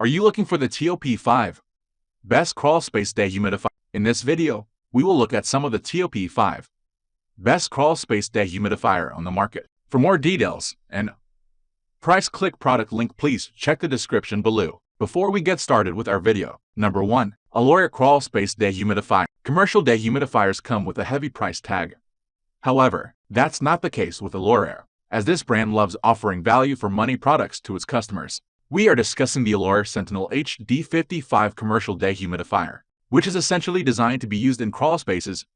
Are you looking for the TOP5 Best Crawl Space Dehumidifier? In this video, we will look at some of the TOP5 Best Crawl Space Dehumidifier on the market. For more details and price, click product link. Please check the description below. Before we get started with our video, number 1. AlorAir Crawl Space Dehumidifier. Commercial dehumidifiers come with a heavy price tag. However, that's not the case with AlorAir, as this brand loves offering value for money products to its customers. We are discussing the AlorAir Sentinel HD55 commercial dehumidifier, which is essentially designed to be used in crawl spaces,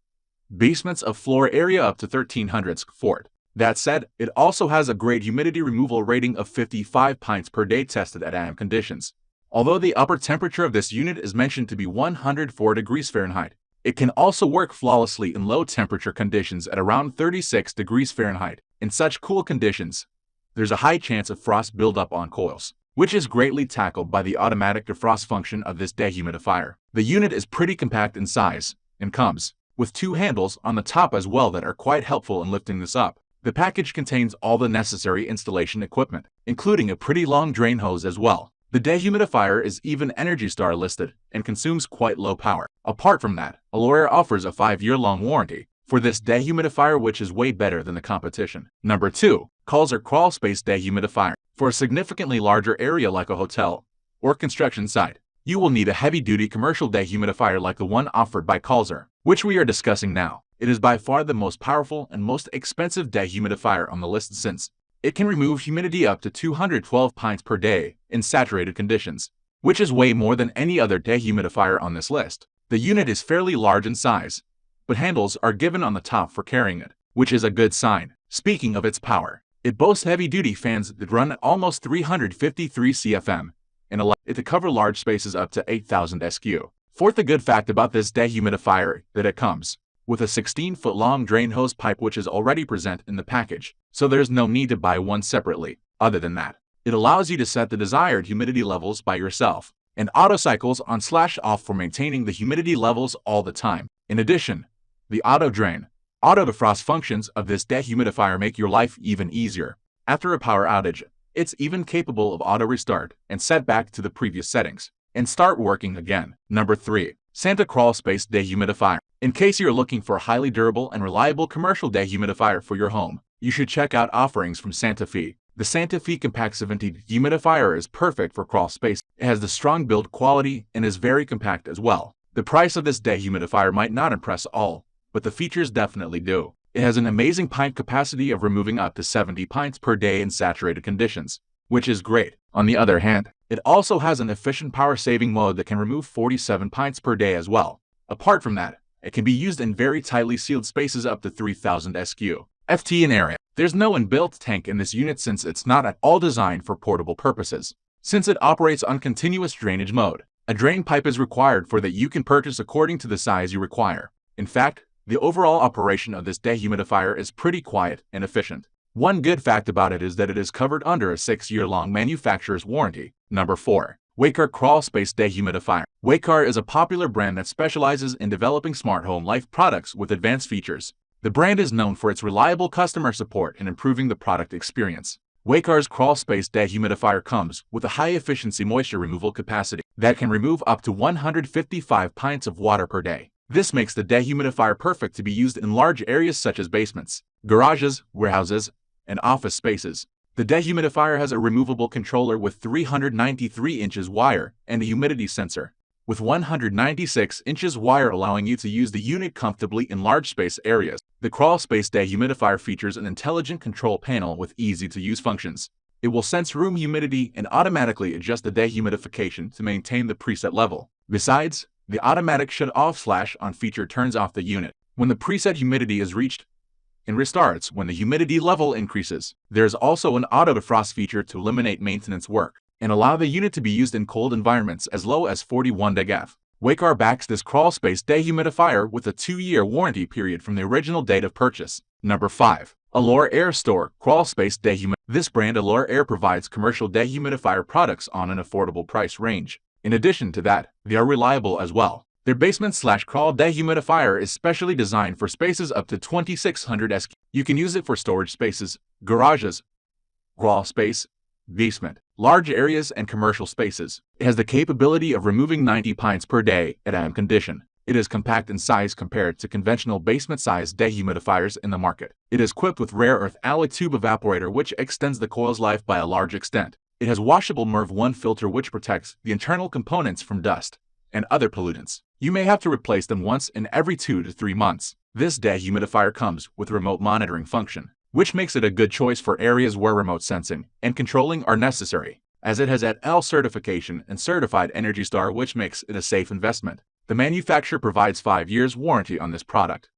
basements of floor area up to 1300 square feet. That said, it also has a great humidity removal rating of 55 pints per day tested at ambient conditions. Although the upper temperature of this unit is mentioned to be 104 degrees Fahrenheit, it can also work flawlessly in low temperature conditions at around 36 degrees Fahrenheit. In such cool conditions, there's a high chance of frost buildup on coils, which is greatly tackled by the automatic defrost function of this dehumidifier. The unit is pretty compact in size and comes with 2 handles on the top as well that are quite helpful in lifting this up. The package contains all the necessary installation equipment, including a pretty long drain hose as well. The dehumidifier is even Energy Star listed and consumes quite low power. Apart from that, AlorAir offers a 5-year-long warranty for this dehumidifier, which is way better than the competition. Number 2. COLZER Crawl Space Dehumidifier. For a significantly larger area like a hotel or construction site, you will need a heavy-duty commercial dehumidifier like the one offered by COLZER, which we are discussing now. It is by far the most powerful and most expensive dehumidifier on the list, since it can remove humidity up to 212 pints per day in saturated conditions, which is way more than any other dehumidifier on this list. The unit is fairly large in size, but handles are given on the top for carrying it, which is a good sign. Speaking of its power, it boasts heavy-duty fans that run at almost 353 CFM and allow it to cover large spaces up to 8,000 SQ. Fourth, a good fact about this dehumidifier that it comes with a 16-foot-long drain hose pipe, which is already present in the package, so there's no need to buy one separately. Other than that, it allows you to set the desired humidity levels by yourself, and auto cycles on/off for maintaining the humidity levels all the time. In addition, the auto drain, auto defrost functions of this dehumidifier make your life even easier. After a power outage, it's even capable of auto restart and set back to the previous settings and start working again. Number 3. Santa Crawl Space Dehumidifier. In case you're looking for a highly durable and reliable commercial dehumidifier for your home, you should check out offerings from Santa Fe. The Santa Fe Compact 70 dehumidifier is perfect for crawl space. It has the strong build quality and is very compact as well. The price of this dehumidifier might not impress all, but the features definitely do. It has an amazing pint capacity of removing up to 70 pints per day in saturated conditions, which is great. On the other hand, it also has an efficient power-saving mode that can remove 47 pints per day as well. Apart from that, it can be used in very tightly sealed spaces up to 3,000 SQ ft in area. There's no inbuilt tank in this unit since it's not at all designed for portable purposes. Since it operates on continuous drainage mode, a drain pipe is required for that you can purchase according to the size you require. In fact, the overall operation of this dehumidifier is pretty quiet and efficient. One good fact about it is that it is covered under a 6-year-long manufacturer's warranty. Number 4. Waykar Crawl Space Dehumidifier. Waykar is a popular brand that specializes in developing smart home life products with advanced features. The brand is known for its reliable customer support and improving the product experience. Waykar's Crawl Space Dehumidifier comes with a high-efficiency moisture removal capacity that can remove up to 155 pints of water per day. This makes the dehumidifier perfect to be used in large areas such as basements, garages, warehouses, and office spaces. The dehumidifier has a removable controller with 393 inches wire and a humidity sensor with 196 inches wire, allowing you to use the unit comfortably in large space areas. The Crawl Space Dehumidifier features an intelligent control panel with easy-to-use functions. It will sense room humidity and automatically adjust the dehumidification to maintain the preset level. Besides, the automatic shut-off/on feature turns off the unit when the preset humidity is reached and restarts when the humidity level increases. There is also an auto defrost feature to eliminate maintenance work and allow the unit to be used in cold environments as low as 41 degF. Waykar backs this crawl space dehumidifier with a 2-year warranty period from the original date of purchase. Number 5. AlorAir Store Crawl Space Dehumidifier. This brand AlorAir provides commercial dehumidifier products on an affordable price range. In addition to that, they are reliable as well. Their basement/crawl dehumidifier is specially designed for spaces up to 2,600 SQ. You can use it for storage spaces, garages, crawl space, Basement, large areas and commercial spaces. It has the capability of removing 90 pints per day at ambient condition. It is compact in size compared to conventional basement-sized dehumidifiers in the market. It is equipped with rare earth alloy tube evaporator which extends the coil's life by a large extent. It has washable MERV 1 filter which protects the internal components from dust and other pollutants. You may have to replace them once in every 2 to 3 months. This dehumidifier comes with remote monitoring function, which makes it a good choice for areas where remote sensing and controlling are necessary, as it has AlorAir certification and certified Energy Star which makes it a safe investment. The manufacturer provides 5 years warranty on this product.